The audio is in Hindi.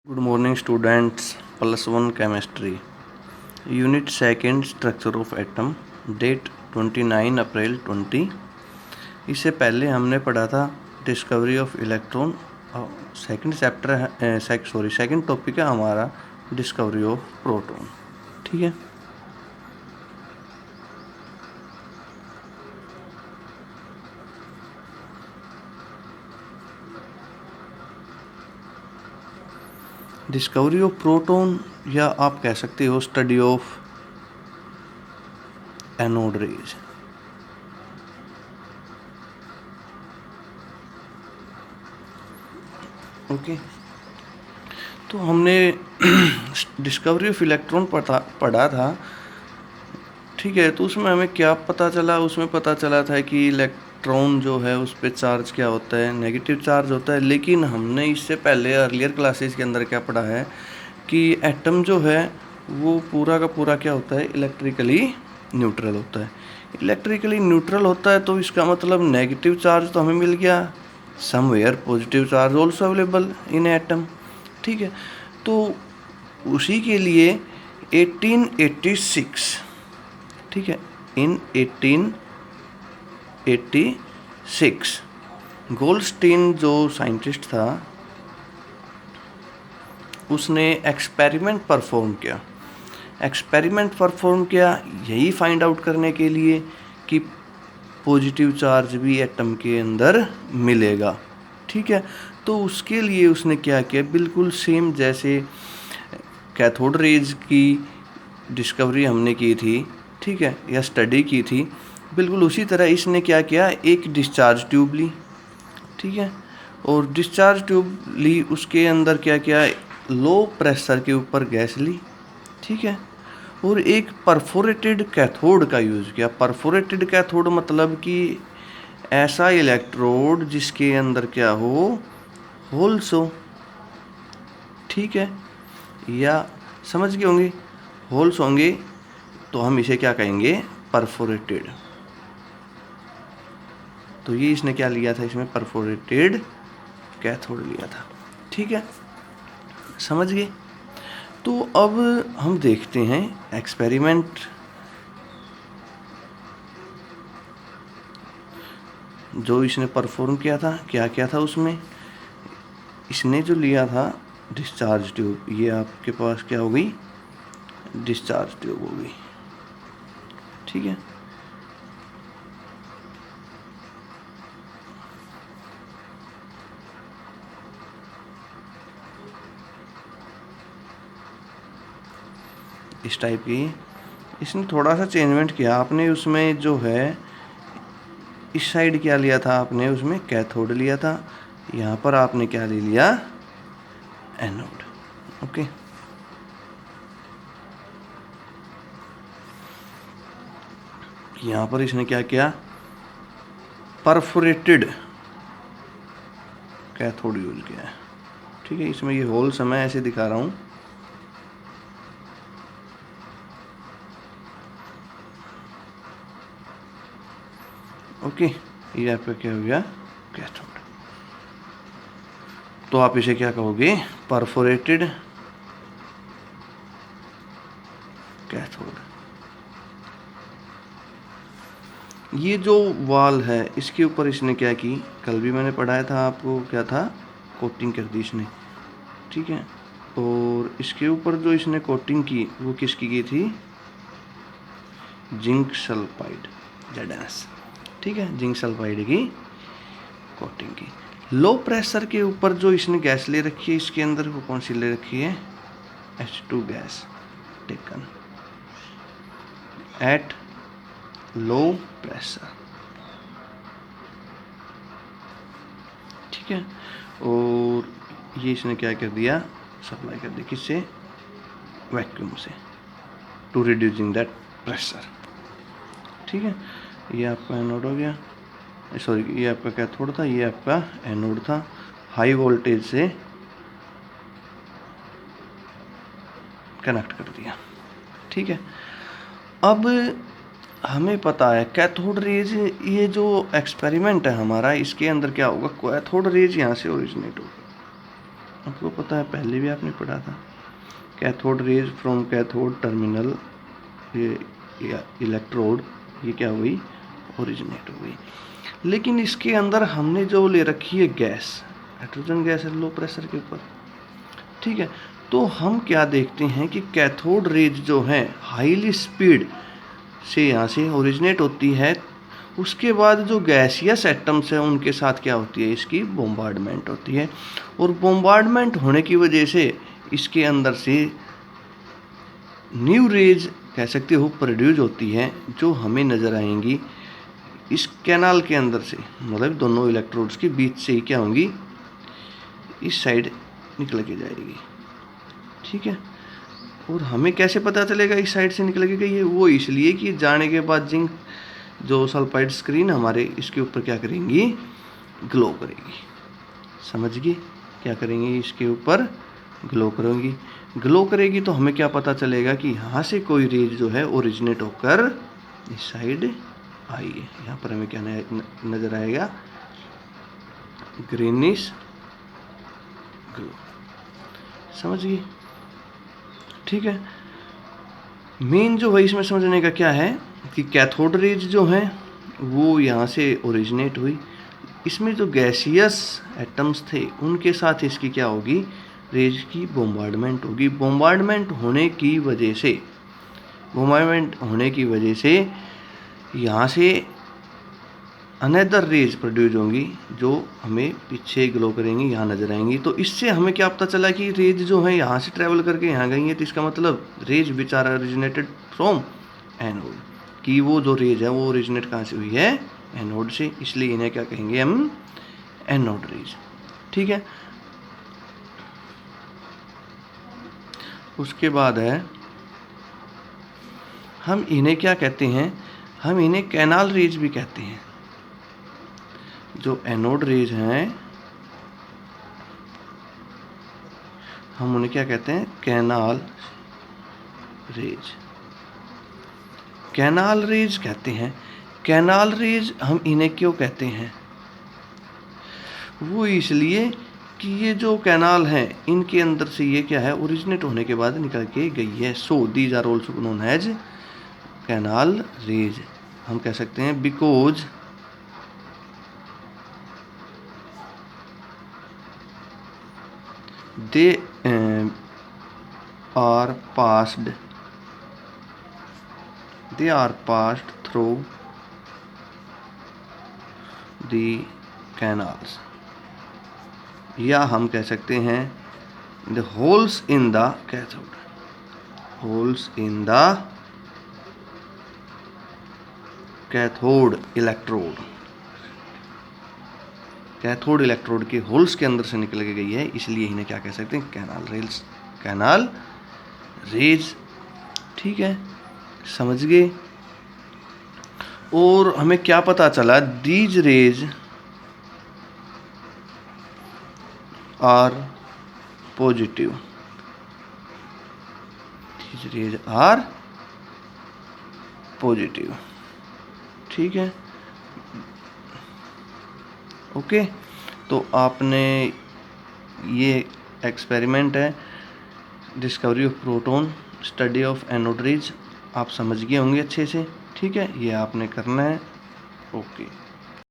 Good morning students, plus 1 chemistry, unit 2nd structure of atom, date 29 अप्रैल 20। इससे पहले हमने पढ़ा था discovery of electron. Second chapter है सेकंड टॉपिक है हमारा डिस्कवरी ऑफ प्रोटॉन। ठीक है, डिस्कवरी ऑफ प्रोटॉन या आप कह सकते हो study of anode raise. Okay, तो हमने डिस्कवरी ऑफ इलेक्ट्रॉन पढ़ा था। ठीक है, तो उसमें हमें क्या पता चला? उसमें पता चला था कि इलेक्ट्रॉन जो है उस पर चार्ज क्या होता है, नेगेटिव चार्ज होता है। लेकिन हमने इससे पहले अर्लियर क्लासेस के अंदर क्या पढ़ा है कि एटम जो है वो पूरा का पूरा क्या होता है, इलेक्ट्रिकली न्यूट्रल होता है। इलेक्ट्रिकली न्यूट्रल होता है तो इसका मतलब नेगेटिव चार्ज तो हमें मिल गया, somewhere positive charge also available in atom. ठीक है, तो उसी के लिए 1886, ठीक है, इन 1886 गोल्डस्टीन जो साइंटिस्ट था उसने एक्सपेरिमेंट परफॉर्म किया यही फाइंड आउट करने के लिए कि पॉजिटिव चार्ज भी एटम के अंदर मिलेगा। ठीक है, तो उसके लिए उसने क्या किया, बिल्कुल सेम जैसे कैथोड रेज की डिस्कवरी हमने की थी, ठीक है, या स्टडी की थी, बिल्कुल उसी तरह इसने क्या किया, एक डिस्चार्ज ट्यूब ली। ठीक है, और डिस्चार्ज ट्यूब ली, उसके अंदर क्या किया, लो प्रेशर के ऊपर गैस ली। ठीक है, और एक परफोरेटेड कैथोड का यूज़ किया। परफोरेटेड कैथोड मतलब कि ऐसा इलेक्ट्रोड जिसके अंदर क्या हो, होल्स हो। ठीक है, या समझ गए होंगे, होल्स होंगे तो हम इसे क्या कहेंगे, परफोरेटेड। तो ये इसने क्या लिया था, इसमें परफोरेटेड कैथोड लिया था। ठीक है, समझ गए। तो अब हम देखते हैं एक्सपेरिमेंट जो इसने परफॉर्म किया था, क्या क्या था उसमें। इसने जो लिया था डिस्चार्ज ट्यूब, ये आपके पास क्या हो गई, डिस्चार्ज ट्यूब हो गई। ठीक है, इस टाइप की। इसने थोड़ा सा चेंजमेंट किया आपने, उसमें जो है इस साइड क्या लिया था आपने, उसमें कैथोड लिया था, यहाँ पर आपने क्या ले लिया, एनोड। ओके, यहाँ पर इसने क्या किया, परफोरेटेड कैथोड यूज किया है। ठीक है, इसमें ये होल समय ऐसे दिखा रहा हूँ। ओके, ये आपका क्या हो गया, कैथोड। तो आप इसे क्या कहोगे, परफोरेटेड कैथोड। ये जो वाल है इसके ऊपर इसने क्या की, कल भी मैंने पढ़ाया था आपको, क्या था, कोटिंग कर दी इसने। ठीक है, और इसके ऊपर जो इसने कोटिंग की वो किसकी की थी, जिंक सल्फाइड, ZnS। ठीक है, जिंक सल्फाइड की कोटिंग की। लो प्रेशर के ऊपर जो इसने गैस ले रखी है इसके अंदर, वो कौन सी ले रखी है, H2 gas taken at low pressure. ठीक है, और ये इसने क्या कर दिया, सप्लाई कर दी, किससे, वैक्यूम से, टू रिड्यूसिंग दैट प्रेशर। ठीक है, ये आपका एनोड हो गया, सॉरी ये आपका कैथोड था, ये आपका एनोड था। हाई वोल्टेज से कनेक्ट कर दिया। ठीक है, अब हमें पता है कैथोड रेज, ये जो एक्सपेरिमेंट है हमारा इसके अंदर क्या होगा, कैथोड रेज यहाँ से ओरिजिनेट होगा। आपको पता है, पहले भी आपने पढ़ा था, cathode rays from cathode terminal electrode, ये क्या हुई, ओरिजिनेट हो गई। लेकिन इसके अंदर हमने जो ले रखी है गैस, हाइड्रोजन गैस है लो प्रेशर के ऊपर, ठीक है। तो हम क्या देखते हैं कि कैथोड रेज जो है हाईली स्पीड से यहाँ से ओरिजिनेट होती है, उसके बाद जो गैसियस एटम्स हैं उनके साथ क्या होती है, इसकी बोम्बार्डमेंट होती है, और बोम्बार्डमेंट होने की वजह से इसके अंदर से न्यू रेज कह सकते हो प्रोड्यूस होती है, जो हमें नज़र आएंगी इस कैनाल के अंदर से, मतलब दोनों इलेक्ट्रोड्स के बीच से ही क्या होंगी, इस साइड निकल के जाएगी, ठीक है। और हमें कैसे पता चलेगा इस साइड से निकल के गई है, वो इसलिए कि जाने के बाद जिंक जो सल्फाइड स्क्रीन हमारे इसके ऊपर क्या करेंगी, ग्लो करेगी, समझ गए, क्या करेंगी, इसके ऊपर ग्लो करेंगी। ग्लो करेगी तो हमें क्या पता चलेगा कि यहाँ से कोई रेज जो है ओरिजिनेट होकर इस साइड आई है। यहाँ पर हमें क्या नज़र आएगा, ग्रीनिश ग्लो, समझ गए, ठीक है। मेन जो है इसमें समझने का क्या है कि कैथोड रेज जो है वो यहाँ से ओरिजिनेट हुई, इसमें जो गैसियस एटम्स थे उनके साथ इसकी क्या होगी, रेज की बोम्बार्डमेंट होगी। बोम्बार्डमेंट होने की वजह से यहाँ से अनदर रेज प्रोड्यूस होंगी जो हमें पीछे ग्लो करेंगी, यहाँ नजर आएंगी। तो इससे हमें क्या पता चला कि रेज जो है यहाँ से ट्रेवल करके यहाँ गई है, तो इसका मतलब rays which are originated from anode, कि वो जो रेज है वो ओरिजिनेट कहाँ से हुई है, एनोड से, इसलिए इन्हें क्या कहेंगे हम, एनोड रेज, ठीक है। उसके बाद है, हम इन्हें क्या कहते हैं, हम इन्हें कैनाल रेज भी कहते हैं। जो एनोड रेज हैं हम उन्हें क्या कहते हैं, कैनाल रेज, कैनाल रेज कहते हैं। कैनाल रेज हम इन्हें क्यों कहते हैं, वो इसलिए कि ये जो कैनाल हैं इनके अंदर से ये क्या है, ओरिजिनेट होने के बाद निकल के गई है। So these are also known as canal rays. हम कह सकते हैं because they are passed through the canals, या हम कह सकते हैं the holes in the cathode, holes in the cathode electrode, cathode electrode के होल्स के अंदर से निकल के गई है, इसलिए इन्हें क्या कह सकते हैं, कैनाल रेज, कैनाल रेज, ठीक है, समझ गए। और हमें क्या पता चला, these rays are positive, these rays are positive, ठीक है, ओके। तो आपने ये एक्सपेरिमेंट है discovery of proton, study of anode rays, आप समझ गए होंगे अच्छे से, ठीक है, ये आपने करना है, ओके।